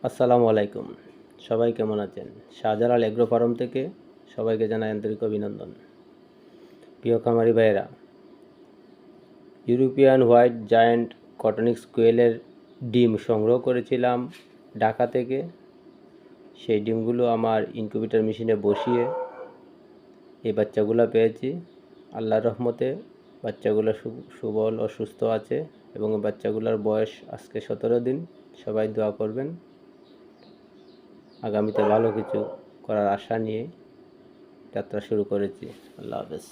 আসসালামু আলাইকুম। সবাই কেমন আছেন? শাহজালাল এগ্রো ফার্ম থেকে সবাইকে জানাই আন্তরিক অভিনন্দন। প্রিয় খামারি ভাইয়েরা, ইউরোপিয়ান হোয়াইট জায়ান্ট কটনিক স্কুয়েলের ডিম সংগ্রহ করেছিলাম ঢাকা থেকে। সেই ডিমগুলো আমার ইনকিউবেটর মেশিনে বসিয়ে এই বাচ্চাগুলো পেয়েছি। আল্লাহর রহমতে বাচ্চাগুলো সুবল ও সুস্থ আছে এবং বাচ্চাগুলোর বয়স আজকে 17 দিন। সবাই দোয়া করবেন। আগামীতে ভালো কিছু করার আশা নিয়ে যাত্রা শুরু করেছি। আল্লাহ হাফেজ।